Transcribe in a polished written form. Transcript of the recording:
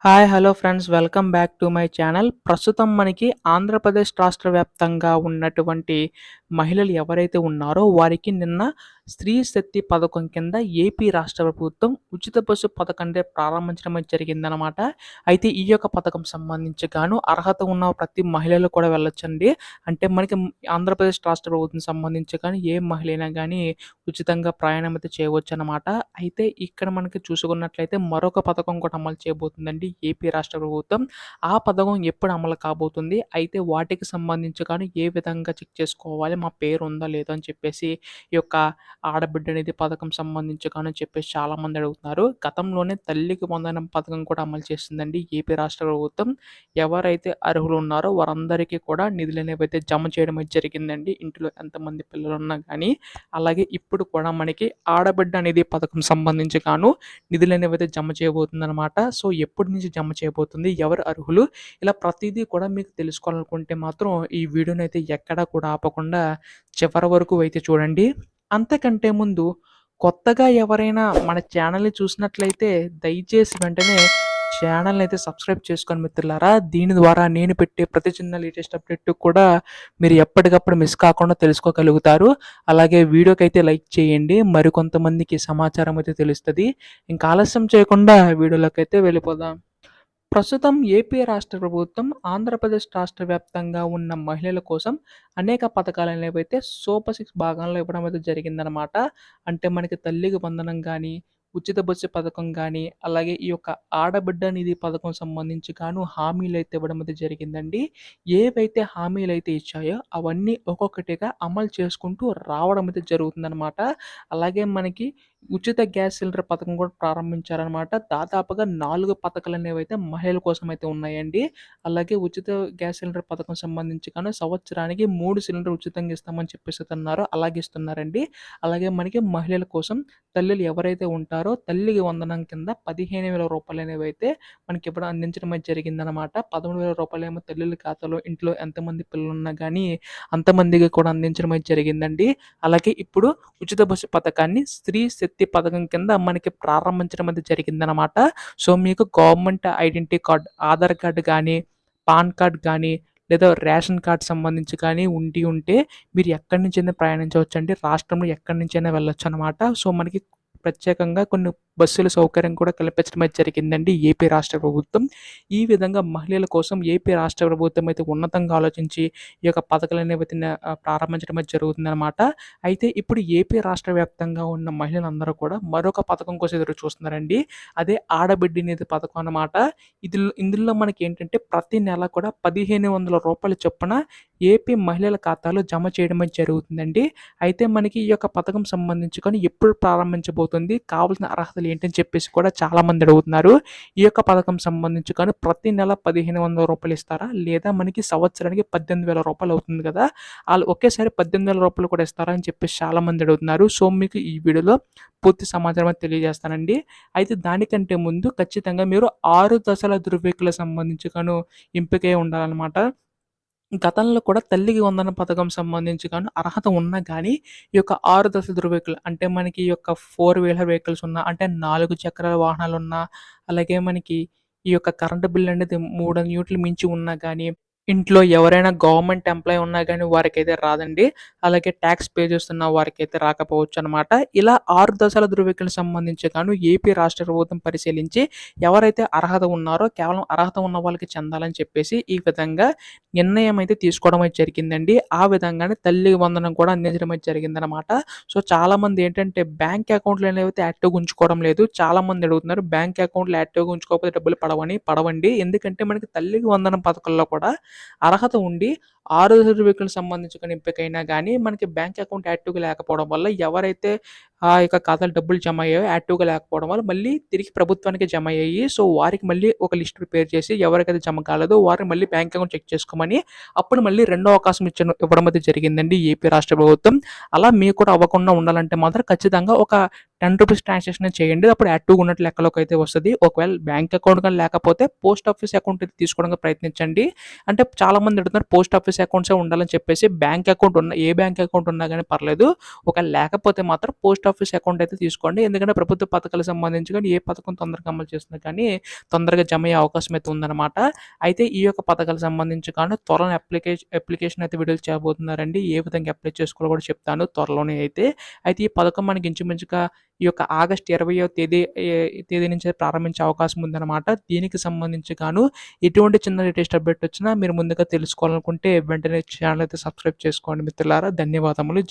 Hi hello friends welcome back to my channel. ప్రస్తుతం మనకి ఆంధ్రప్రదేశ్ రాష్ట్ర వ్యాప్తంగా ఉన్నటువంటి మహిళలు ఎవరైతే ఉన్నారో వారికి నిన్న స్త్రీ శక్తి పథకం కింద ఏపీ రాష్ట్ర ప్రభుత్వం ఉచిత బస్సు పథకాన్ని ప్రారంభించడం అయితే జరిగిందనమాట. అయితే ఈ యొక్క పథకం సంబంధించి గాను అర్హత ఉన్న ప్రతి మహిళలు కూడా వెళ్ళొచ్చండి. అంటే మనకి ఆంధ్రప్రదేశ్ రాష్ట్ర ప్రభుత్వం సంబంధించి కానీ ఏ మహిళ అయినా కానీ ఉచితంగా ప్రయాణం అయితే చేయవచ్చు అనమాట. అయితే ఇక్కడ మనకి చూసుకున్నట్లయితే మరొక పథకం కూడా అమలు చేయబోతుందండి ఏపీ రాష్ట్ర ప్రభుత్వం. ఆ పథకం ఎప్పుడు అమలు కాబోతుంది, అయితే వాటికి సంబంధించి కానీ ఏ విధంగా చెక్ చేసుకోవాలి, మా పేరు ఉందా లేదా అని చెప్పేసి ఈ యొక్క ఆడబిడ్డ నిధి పథకం సంబంధించి కానీ చెప్పేసి చాలామంది అడుగుతున్నారు. గతంలోనే తల్లికి వందనం పథకం కూడా అమలు చేసిందండి ఏపీ రాష్ట్ర ప్రభుత్వం. ఎవరైతే అర్హులు ఉన్నారో వారందరికీ కూడా నిధులు అనేవి అయితే జమ చేయడం అయితే జరిగిందండి, ఇంట్లో ఎంతమంది పిల్లలు ఉన్నా కానీ. అలాగే ఇప్పుడు కూడా మనకి ఆడబిడ్డ నిధి పథకం సంబంధించి గాను నిధులు అనేవి అయితే జమ చేయబోతుందనమాట. సో ఎప్పటి నుంచి జమ చేయబోతుంది, ఎవరు అర్హులు, ఇలా ప్రతిదీ కూడా మీకు తెలుసుకోవాలనుకుంటే మాత్రం ఈ వీడియోని అయితే ఎక్కడా కూడా ఆపకుండా చివరి వరకు అయితే చూడండి. అంతకంటే ముందు కొత్తగా ఎవరైనా మన ఛానల్ని చూసినట్లయితే దయచేసి వెంటనే ఛానల్ని అయితే సబ్స్క్రైబ్ చేసుకోండి మిత్రులారా. దీని ద్వారా నేను పెట్టే ప్రతి చిన్న లేటెస్ట్ అప్డేట్ కూడా మీరు ఎప్పటికప్పుడు మిస్ కాకుండా తెలుసుకోగలుగుతారు. అలాగే వీడియోకి అయితే లైక్ చేయండి, మరికొంతమందికి సమాచారం అయితే తెలుస్తుంది. ఇంకా ఆలస్యం చేయకుండా వీడియోలోకి అయితే వెళ్ళిపోదాం. ప్రస్తుతం ఏపీ రాష్ట్ర ప్రభుత్వం ఆంధ్రప్రదేశ్ రాష్ట్ర వ్యాప్తంగా ఉన్న మహిళల కోసం అనేక పథకాలు అనేవి అయితే సూపర్ 6 భాగంలో ఇవ్వడం అయితే జరిగిందనమాట. అంటే మనకి తల్లికి వందనం కానీ, ఉచిత బస్సు పథకం కానీ, అలాగే ఈ యొక్క ఆడబిడ్డ నిధి పథకం సంబంధించి గాను హామీలు అయితే ఇవ్వడం అయితే జరిగిందండి. ఏవైతే హామీలు అయితే ఇచ్చాయో అవన్నీ ఒక్కొక్కటిగా అమలు చేసుకుంటూ రావడం అయితే జరుగుతుందనమాట. అలాగే మనకి ఉచిత గ్యాస్ సిలిండర్ పథకం కూడా ప్రారంభించారనమాట. దాదాపుగా 4 పథకాలనేవైతే మహిళల కోసం అయితే ఉన్నాయండి. అలాగే ఉచిత గ్యాస్ సిలిండర్ పథకం సంబంధించి గాను సంవత్సరానికి 3 సిలిండర్ ఉచితంగా ఇస్తామని చెప్పేసి అన్నారు. అలాగే ఇస్తున్నారండి. అలాగే మనకి మహిళల కోసం తల్లులు ఎవరైతే ఉంటారో తల్లికి వందనం కింద 15,000 రూపాయలనేవైతే మనకి ఇప్పుడు అందించడం అయితే జరిగిందనమాట. 13,000 రూపాయలేమో తల్లుల ఖాతాలో ఇంట్లో ఎంతమంది పిల్లలున్నా గానీ అంతమందికి కూడా అందించడం అయితే జరిగిందండి. అలాగే ఇప్పుడు ఉచిత బస్సు పథకాన్ని స్త్రీ శక్తి పథకం కింద మనకి ప్రారంభించడం అనేది జరిగిందనమాట. సో మీకు government identity card, Aadhaar card కానీ, పాన్ కార్డ్ కానీ, లేదా రేషన్ కార్డ్ సంబంధించి కానీ ఉంటే మీరు ఎక్కడి నుంచైనా ప్రయాణించవచ్చండి. రాష్ట్రంలో ఎక్కడి నుంచైనా వెళ్ళొచ్చు అనమాట. సో మనకి ప్రత్యేకంగా కొన్ని బస్సుల సౌకర్యం కూడా కల్పించడం అయితే జరిగిందండి ఏపీ రాష్ట్ర ప్రభుత్వం. ఈ విధంగా మహిళల కోసం ఏపీ రాష్ట్ర ప్రభుత్వం అయితే ఉన్నతంగా ఆలోచించి ఈ యొక్క పథకాలు అనేవి ప్రారంభించడం అయితే జరుగుతుందనమాట. అయితే ఇప్పుడు ఏపీ రాష్ట్ర వ్యాప్తంగా ఉన్న మహిళలందరూ కూడా మరొక పథకం కోసం ఎదురు చూస్తున్నారండి. అదే ఆడబిడ్డ నిధి పథకం అనమాట. ఇందులో మనకి ఏంటంటే ప్రతి నెల కూడా 1,500 రూపాయల చొప్పున ఏపీ మహిళల ఖాతాలో జమ చేయడం అయితే జరుగుతుందండి. అయితే మనకి ఈ యొక్క పథకం సంబంధించి కానీ ఎప్పుడు ప్రారంభించబోతుంది, కావాల్సిన అర్హతలు ఏంటని చెప్పేసి కూడా చాలామంది అడుగుతున్నారు. ఈ యొక్క పథకం సంబంధించి కానీ ప్రతి నెల 1,500 రూపాయలు ఇస్తారా, లేదా మనకి సంవత్సరానికి 18,000 రూపాయలు అవుతుంది కదా, వాళ్ళు ఒకేసారి 18,000 రూపాయలు కూడా ఇస్తారా అని చెప్పేసి చాలామంది అడుగుతున్నారు. సో మీకు ఈ వీడియోలో పూర్తి సమాచారం అయితే తెలియజేస్తానండి. అయితే దానికంటే ముందు ఖచ్చితంగా మీరు 6 దశల ధృవీకరణ సంబంధించి గాను ఎంపికై ఉండాలన్నమాట. గతంలో కూడా తల్లికి వందనం పథకం సంబంధించి గాను అర్హత ఉన్నా కానీ ఈ యొక్క 6 దశల ధృవీకరణ అంటే మనకి ఈ యొక్క 4 వీలర్ వెహికల్స్ ఉన్నా, అంటే 4 చక్రాల వాహనాలున్నా, అలాగే మనకి ఈ యొక్క కరెంటు బిల్ అనేది 3 యూనిట్లు మించి ఉన్నా కానీ, ఇంట్లో ఎవరైనా గవర్నమెంట్ ఎంప్లాయీ ఉన్నా కానీ వారికైతే రాదండి. అలాగే ట్యాక్స్ పే చేస్తున్న వారికైతే రాకపోవచ్చు అనమాట. ఇలా 6 దశల ధృవీకరణ సంబంధించి గాను ఏపీ రాష్ట్ర ప్రభుత్వం పరిశీలించి ఎవరైతే అర్హత ఉన్నారో కేవలం అర్హత ఉన్న వాళ్ళకి చెందాలని చెప్పేసి ఈ విధంగా నిర్ణయం అయితే తీసుకోవడం అయితే జరిగిందండి. ఆ విధంగానే తల్లి వందనం కూడా అందించడం అయితే జరిగిందనమాట. సో చాలామంది ఏంటంటే బ్యాంక్ అకౌంట్లు అనేవి యాక్టివ్గా ఉంచుకోవడం లేదు. చాలామంది అడుగుతున్నారు బ్యాంక్ అకౌంట్లు యాక్టివ్గా ఉంచుకోకపోతే డబ్బులు పడవండి. ఎందుకంటే మనకి తల్లికి వందనం పథకంలో కూడా అర్హత ఉండి 6 ధృవీకరణకు సంబంధించిన ఎంపికైనా కానీ మనకి బ్యాంక్ అకౌంట్ యాక్టివ్గా లేకపోవడం వల్ల ఎవరైతే ఆ యొక్క ఖాతాలో డబ్బులు జమ అయ్యాయో యాక్టివ్గా లేకపోవడం వల్ల మళ్ళీ తిరిగి ప్రభుత్వానికి జమ అయ్యాయి. సో వారికి మళ్ళీ ఒక లిస్ట్ ప్రిపేర్ చేసి ఎవరికైతే జమ కాలేదో వారిని మళ్ళీ బ్యాంక్ అకౌంట్ చెక్ చేసుకోమని అప్పుడు మళ్ళీ రెండో అవకాశం ఇవ్వడం అయితే జరిగిందండి ఏపీ రాష్ట్ర ప్రభుత్వం. అలా మీకు కూడా అవ్వకుండా ఉండాలంటే మాత్రం ఖచ్చితంగా ఒక ₹10 ట్రాన్సాక్షన్ చేయండి. అప్పుడు యాక్టివ్గా ఉన్నట్లు లెక్కలోకి అయితే వస్తుంది. ఒకవేళ బ్యాంక్ అకౌంట్ కానీ లేకపోతే పోస్ట్ ఆఫీస్ అకౌంట్ అయితే తీసుకోవడానికి ప్రయత్నించండి. అంటే చాలామంది అడుగుతున్నారు పోస్ట్ ఆఫీస్ అకౌంట్సే ఉండాలని చెప్పేసి. బ్యాంక్ అకౌంట్ ఉన్న ఏ బ్యాంక్ అకౌంట్ ఉన్నా కానీ పర్లేదు. ఒకవేళ లేకపోతే మాత్రం పోస్ట్ పోస్ట్ ఆఫీస్ అకౌంట్ అయితే తీసుకోండి. ఎందుకంటే ప్రభుత్వ పథకాలకు సంబంధించి కానీ ఏ పథకం తొందరగా అమలు చేస్తున్నా కానీ తొందరగా జమ అయ్యే అవకాశం అయితే ఉందన్నమాట. అయితే ఈ యొక్క పథకాలకు సంబంధించి కానీ త్వరలో అప్లికేషన్ అయితే విడుదల చేయబోతున్నారండి. ఏ విధంగా అప్లై చేసుకోవాలో కూడా చెప్తాను త్వరలోనే అయితే. అయితే ఈ పథకం మనకి ఇంచుమించుగా ఈ యొక్క ఆగస్టు 20వ తేదీ నుంచి ప్రారంభించే అవకాశం ఉందన్నమాట. దీనికి సంబంధించి గాను ఎటువంటి చిన్న లేటెస్ట్ అప్డేట్ వచ్చినా మీరు ముందుగా తెలుసుకోవాలనుకుంటే వెంటనే ఛానల్ అయితే సబ్స్క్రైబ్ చేసుకోండి మిత్రులారా. ధన్యవాదములు.